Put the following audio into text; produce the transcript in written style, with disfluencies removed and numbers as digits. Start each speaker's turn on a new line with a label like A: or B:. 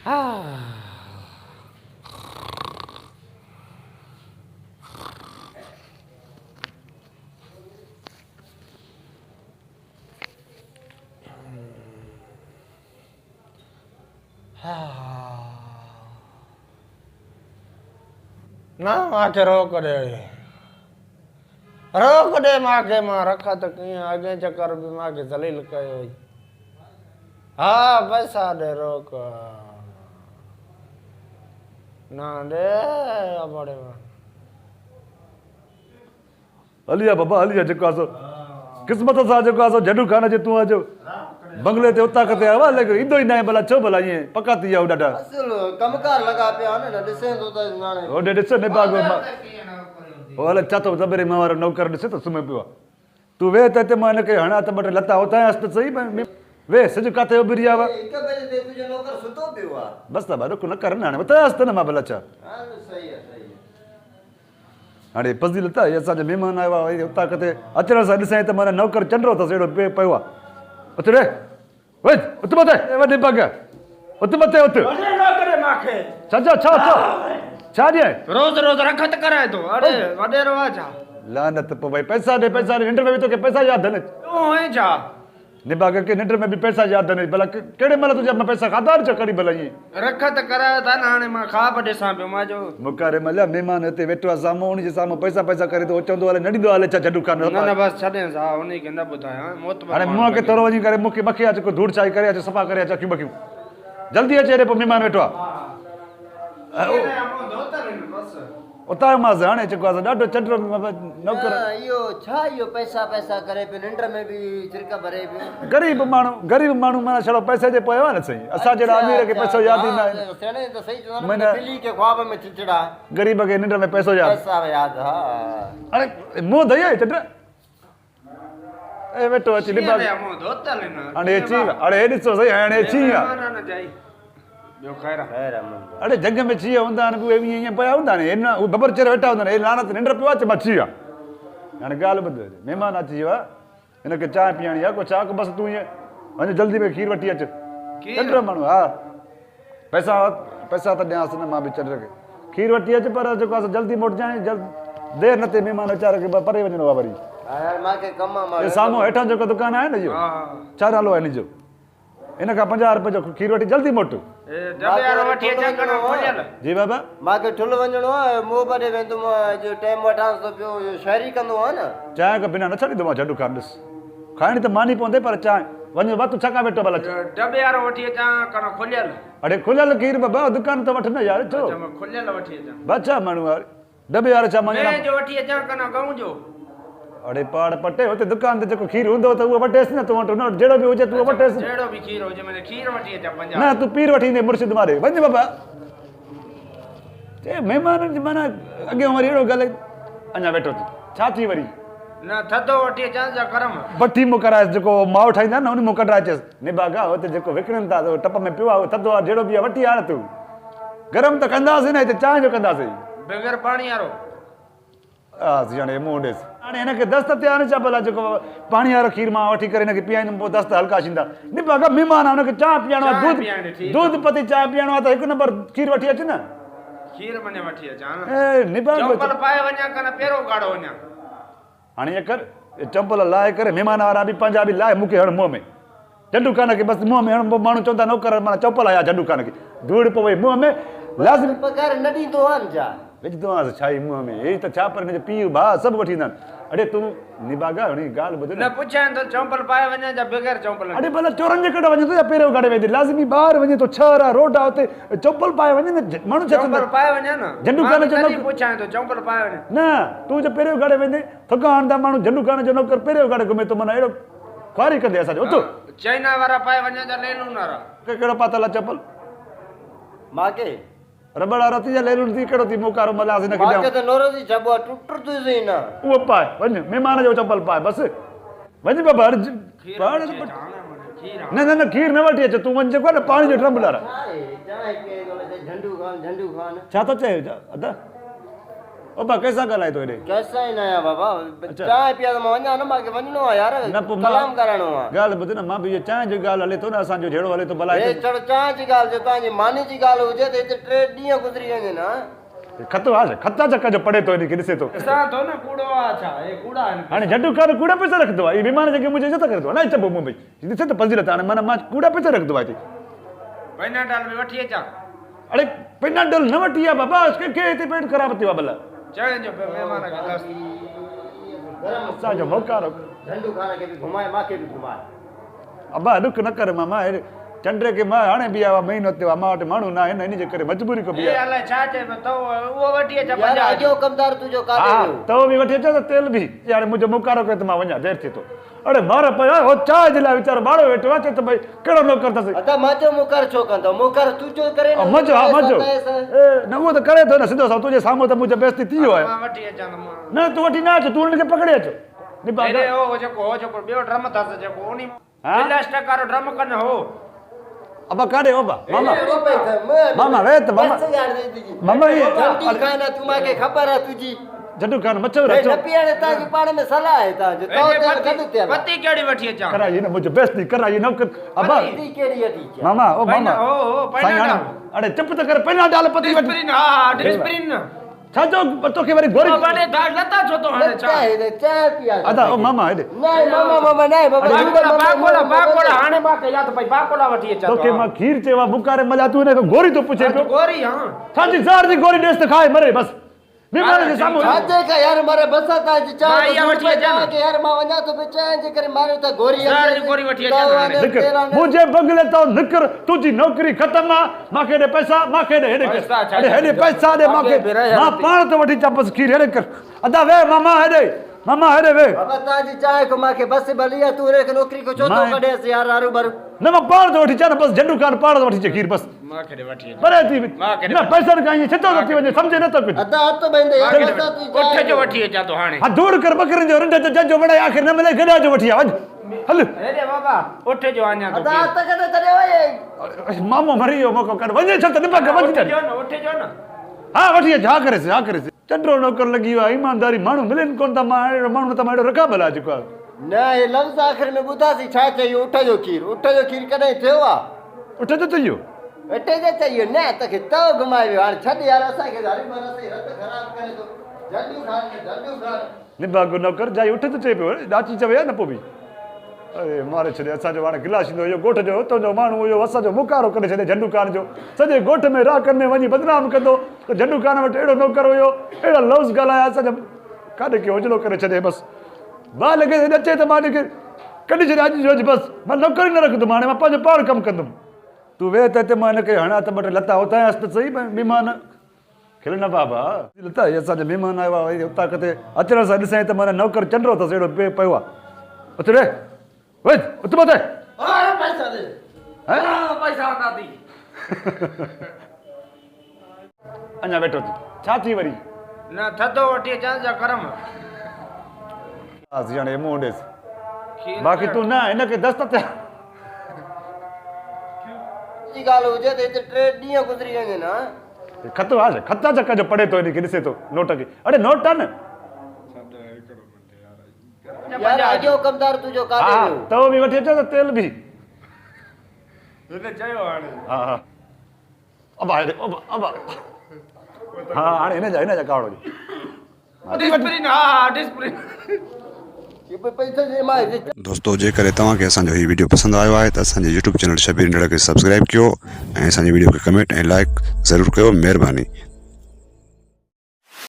A: ना मांखे रोक दे मांखे मां रखा त कीअं अॻे चक्कर बि मांखे ज़लील कयो हुई हाँ पैसा दे रोक ना दे बड़े
B: हलिया बाबा हलिया जेको आहे क़िस्मत सां जेको आहे जॾू खान जे तूं अॼु बंगले ते उता कते आवा लेकिन ईंदो ई न आहे भला छो भला ईअं पका थी विया ॾाढा
A: कमकार लॻा पिया न ॾिसे थो त हाणे
B: होॾे ॾिस न बाग हो हले छा थो ज़बरे मां वारो नौकर ॾिसे त सुम्हे पियो आहे तूं वेह त हिते मां हिनखे हणा त ॿ टे लता उतायांसि त सही वेह सिॼ काथे उभिरी आवा बसि त ॾुख न कर न हाणे उतायांसि त न मां भला छा हाणे पज़ी लता इहे असांजा महिमान आया हुआ उता किथे अचण सां ॾिसां त माना नौकर चंडरो अथसि अहिड़ो पियो आहे उथ रे वञ उथ मथे वॾे पग उथ मथे उथ छा छा छा छा छा ॾिए
A: रोज़ रोज़ रखत कराए थो अरे वॾे रवाज
B: लानत पोइ भई पैसा ॾे निंड में बि तोखे पैसा यादि आहिनि
A: छा
B: निभाग के निंड में बि पैसा यादि आहिनि भला कहिड़े महिल तुंहिंजा मां पैसा खाधा छो कॾहिं भला ईअं
A: रखत करायो था न हाणे मां ख़्वाब ॾिसां पियो मां जो
B: मुकारे मलिया महिमान हिते वेठो आहे साम्हूं उनजे साम्हूं पैसा पैसा करे थो चवंदो हले न ॾींदो हले छा जॾू कान
A: न बसि छॾेसि हा उन खे न ॿुधायां
B: हाणे मुंहं खे थोरो वञी करे मूंखे ॿखे अच को धूड़ छाई करे अच सफ़ा करे अच अखियूं ॿखियूं जल्दी अचे रे पोइ महिमान वेठो आहे उतां मां हाणे जेको आहे ॾाढो चंडरो नौकर
A: इहो छा इहो पैसा पैसा करे पियो निंड में बि छिरका भरे पियो
B: गरीब माण्हू माना छड़ो पैसे जे पियो आहे न सही असां जहिड़ा अमीर खे पैसो यादि ई न आहे गरीब खे निंड में पैसो यादि अरे मुंहुं धोई आई चंड वेठो अची हाणे अची हाणे ॾिसो सही हाणे अची अड़े जग में छी हूंदा आहिनि उहे ईअं पिया हूंदा आहिनि उहे बबर चेर वेठा हूंदा आहिनि लानत निंड पियो आहे मां अची विया हाणे ॻाल्हि ॿुध महिमान अची वियो आहे हिनखे चांहि पीअणी आहे को छा बसि तूं ईअं वञ जल्दी में खीर वठी अचु चंड माण्हू हा पैसा त ॾियांसि न मां बि चंड खे खीर वठी अचु पर जेको आहे जल्दी मोटिजांइ देरि न थिए महिमान वीचारे खे परे वञिणो आहे वरी साम्हूं हेठां जेको दुकानु आहे न इहो छा नालो आहे हिनजो इन खां 50 रुपए जो खीर वठी जल्दी मोटु जी बाबा मूंखे ठुल वञिणो आहे मोबाइल वेंदुमि जो टाइम वठांसि थो पियो शाइरी कंदो आहे न चांहि खां बिना न छॾींदो मां जॾू खान ॾिस खाइणी त मानी पवंदे पर चांहि वञ बा तूं छका वेठो भला
A: डबे वारो वठी अचां कनो खुलियल
B: अड़े खुलियल खीर बाबा दुकान त वठ न यार छो
A: खुलियल वठी अचां
B: बादशाह माण्हू यार डबे वारो छा माने
A: जो वठी अचां कनो गऊं जो
B: अड़े पाड़ पटे हुते दुकान ते जेको खीर हूंदो त उहो वठेसि न तूं वटि न जहिड़ो बि हुजे तूं वठेसि
A: जहिड़ो बि खीर हुजे माने खीर वठी अचां 50
B: न तूं पीर वठी ईंदे मुर्शिद मारे वञ बाबा चए महिमाननि जी माना अॻियां वरी अहिड़ो ॻाल्हि अञा वेठो थी छा थी वरी
A: न थधो वठी अचां जा गरम
B: भट्टी मूं कराएसि जेको माओ ठाहींदा न उन मूं कढाए अचेसि निबागा हुते जेको विकिणनि था टप में पियो आहे थधो आहे जहिड़ो बि आहे वठी आ न तूं गरम त कंदासीं न हिते चांहि जो कंदासीं
A: बग़ैर पाणी वारो
B: हा हाणे मुंहुं ॾेसि हाणे हिनखे दस्त ते आहे न छा भला जेको पाणी वारो खीर मां वठी करे हिनखे पीआईंदुमि पोइ दस्त हल्का थींदा निबागा महिमान आहे हुनखे चांहि पीआरणो आहे दूध पती चांहि पीआरणो आहे त हिकु नंबर खीर वठी अच न
A: खीर मने वठी अचां चंपल पाए वञा कन पहिरों गाड़ो वञा
B: हाणे ईअं कर चंपल लाहे करे महिमान वारा बि पंहिंजा बि लाहे मूंखे हण मुंहं में जॾू कान खे बसि मुंहं में हण माण्हू चवंदा नौकर माना चंपल आया जॾू कान खे धूड़ पवे मुंहं में लाज़मी
A: पगार न ॾींदो आहे छा
B: विझंदो आहे छा ई मुंहं में हे त छा पर हिनजो पीउ भाउ सभु वठी ईंदा आहिनि अड़े तूं निबागा हाणे ॻाल्हि ॿुध
A: न पुछां त चंपल पाए वञा जा बग़ैर चंपल
B: अड़े भला चोरनि जे कॾहिं वञे थो या पहिरियों गाॾे वेंदे लाज़मी ॿाहिरि वञे थो छर आहे रोड आहे हुते चंपल पाए वञे न माण्हू
A: चंपल पाए वञा न
B: झंडू कान जो
A: नौकर पुछां थो चंपल पाए वञे
B: न तूं जो पहिरियों गाॾे वेंदे थका हणंदा माण्हू झंडू कान जो नौकर पहिरियों गाॾे घुमे थो माना अहिड़ो ख्वारी कंदे असांजो उथो
A: चाइना वारा पाए वञा जा लेलून वारा
B: कहिड़ो पातल आहे चंपल
A: मांखे
B: रबड़ वारो थी या लेलून थी कहिड़ो थी मोकारो मलास हिनखे
A: मांखे त नोरो थी छबो टुटर थी सही न
B: उहो पाए वञ महिमान जो चंपल पाए बसि वञ बाबा न न न खीर न वठी अच तूं वञ जेको आहे न पाणी जो ड्रम लारा छा थो चए अदा ओ बा कैसा ॻाल्हाए तो हेॾे
A: कैसा ही नया बाबा चाय पिया तो वञा न मांखे वञणो आहे यार
B: न पोइ
A: कलाम करणो आहे
B: ॻाल्हि ॿुध न मां बि इहा चांहि जी ॻाल्हि हले थो न असांजो जहिड़ो हले थो भला
A: हे चढ़ चांहि जी ॻाल्हि जो तव्हांजी मानी जी ॻाल्हि हुजे त हिते 3 ॾींहं गुज़री वञे न
B: खत आहे खता चक जो पड़े थो हिनखे ॾिसे थो
A: ॾिसां थो न कूड़ो आहे छा हे कूड़ा आहिनि
B: हाणे झंडू कार कूड़ा पैसा रखंदो आहे विमान जेके मुंहिंजी इज़त करे थो न चइबो मूं भई ॾिसे त फज़ीलत हाणे माना मां कूड़ा पैसा रखंदो आहे हिते
A: पैनाडाल में वठी अचां
B: अड़े पेनाडोल न वठी आहे बाबा के हिते पेट ख़राबु थियो आहे भला
A: चइजो महिमान खे दस
B: असांजो मोकारो
A: झंडू खाने खे बि घुमाए मांखे बि घुमाए
B: अबा ॾुख न कर मामा चंड के मां हाणे बि आयो आहे महीनो थियो आहे मां वटि माण्हू न आहिनि इन जे करे मजबूरी को बि
A: हे अलाए छा चए तो उहो वठी अचां यार अॼो कमदार तुंहिंजो काॾे
B: हा
A: वियो
B: तव बि वठी अचो त तेल बि हाणे मुंहिंजो मुकारो कयो त मां वञा देरि थिए थो अड़े मार पिया हो चांहि जे लाइ वीचारो भाड़ो वेठो आहे चए त भई कहिड़ो नौकर अथसि
A: अदा माजो मुकर छो कंदो मुकर तुंहिंजो करे न
B: मज़ो हा मज़ो न उहो त करे थो न सिधो तुंहिंजे साम्हूं त मुंहिंजो बेइज़ती थी वियो आहे
A: मां वठी अचां त
B: न तूं वठी न अच तूं हुनखे पकड़े अचो
A: हेॾे हो जेको ॿियो ड्रम अथसि जेको उनी
B: हा?
A: इलास्टिक वारो ड्रम कनि हो
B: अबा काॾे हो बा मामा मामा वे त मामा मामा
A: झंडी खाना तू मांखे ख़बर आहे तुंहिंजी
B: झंडू खान मचो
A: हे
B: अचो
A: न पीअण तांजी पाण में सलाह आहे तव्हांजो तो गॾु थियल पती कहिड़ी वठी अचां
B: कराई न मुंहिंजो बेइज़ती कराई नौकर अबा
A: पती कहिड़ी वठी अचां
B: मामा ओ मामा
A: हो
B: साईं हाणे अड़े चुप त कर पहिला डाल पती वठी
A: डिस्प्रिन हा डिस्प्रिन
B: छा जो तोखे वरी गोरी
A: बाटे दाग लता छो तो हाणे छा चाय पिया
B: अदा ओ मामा हेॾे
A: नहीं मामा नहीं बाबा बाकोड़ा हाणे मांखे याद पई बाकोड़ा वठी अचां
B: तोखे मां खीर चयो मुकारे मजा तूं हिनखे गोरी तो पुछे पियो
A: गोरी हां
B: छाजी ज़हर जी गोरी ॾेस त खाए मरे बस बीमारी जे साम्हूं
A: छाजे का यार मारे बसा तांजी चाय वठी अचां के यार मां वञा तो चाय जे करे मारे त गोरी ज़हर जी गोरी वठी अचां
B: मुंहिंजे बंगले तो निकर तुंहिंजी नौकरी ख़तम आहे मूंखे ॾे पैसा मूंखे ॾे हेॾे पैसा ॾे मूंखे मां पाण तो वठी अचां बसि खीर हेॾे कर अदा वे मामा हेॾे वे
A: बाबा तांजी चाय को मांखे बस भली तू रे के नौकरी को छो तो कढेस यार आरू बारू
B: न मां पाण तो वठी अचां बसि झंडू खान पाण तो वठी अचे खीर बसि
A: मांखे ॾे वठी
B: बरे थी न पैसा न काई छितो थी वञे सम्झे न त कुझु
A: अदा हथ बंदे यार बसा तू कोठे जो वठी अचां तो हाणे
B: हा दूर कर बकरनि जो रंड ते जजो वणे आखिर न मिले गॾा जो वठी आ वञ हल
A: हेॾे बाबा उठ जो आञा अदा हथ कॾे तरे ओए
B: मामो मरी वियो मोको कर वञे छो त निबक वञ
A: उठ जो न
B: हा वठी अच हा करे चंडरो नौकर लॻी वियो आहे ईमानदारी माण्हू मिलनि कोन था मां अहिड़ो माण्हू त मां अहिड़ो रखा भला जेको आहे
A: न हे लफ़्ज़ आख़िर में ॿुधासीं छा चयो उठ जो खीर कॾहिं थियो आहे
B: उठ त थियो
A: अटे जे चयो न तोखे तव घुमाए वियो हाणे छॾ यार असांखे हरी भरी रत ख़राब करे थो झंडू खान
B: निबागो नौकर जाई उठ त चए पियो ॾाची चवे आहे न पोइ बि अरे मारे छॾे असांजो हाणे गिलास ईंदो इहो ॻोठ जो हुतां जो माण्हू इहो असांजो मुकारो करे छॾे झंडू खान जो सॼे ॻोठ में राकनि में वञी बदनाम कंदो त झंडू खान वटि अहिड़ो नौकर हुयो अहिड़ा लफ़्ज़ ॻाल्हाया असांजा काॾे खे उजलो करे छॾे बसि ॿा लॻे अचे त मां हिनखे कढी छॾियां अॼु जो बसि मां नौकर ई न रखंदुमि हाणे मां पंहिंजो पाण कमु कंदुमि तूं वेह त हिते मां हिनखे हणा त ॿ टे लता उतांसि त सही महिमान खिल न बाबा लता इहे असांजा महिमान आयो आहे वरी उतां किथे अचण सां ॾिसां त माना नौकर चंडरो अथसि अहिड़ो पियो आहे उते रे वञ उते मथे
A: पैसा दे पैसा दादी
B: अञा वेठो थी छा थी वरी
A: न थधो वठी अचां जा गरम
B: हाणे मुंहुं ॾेसि बाक़ी तूं न हिनखे दस्त थिया
A: जी ॻाल्हि हुजे त हिते 3 ॾींहं गुज़री वञे न
B: खत आहे खता चक जो पढ़े थो हिनखे ॾिसे थो नोट खे अड़े नोट आहे न
A: यार अॼो कमदार तुंहिंजो काॾे
B: हा
A: वियो
B: तव बि वठी अचो त तेल बि
A: हिन चयो हाणे
B: हा अबा हेॾे अबा हा हाणे हिन जा कावड़ो जी
A: डिस्प्रिन हा डिस्प्रिन ये पैसा जे मां
C: दोस्तों जेकर तव्हांखे असांजो हीउ वीडियो पसंदि आयो आहे त असांजे यूट्यूब चैनल शबीर इंडिया खे सब्सक्राइब कयो ऐं असांजे वीडियो खे कमेंट ऐं लाइक ज़रूरु कयो महिरबानी।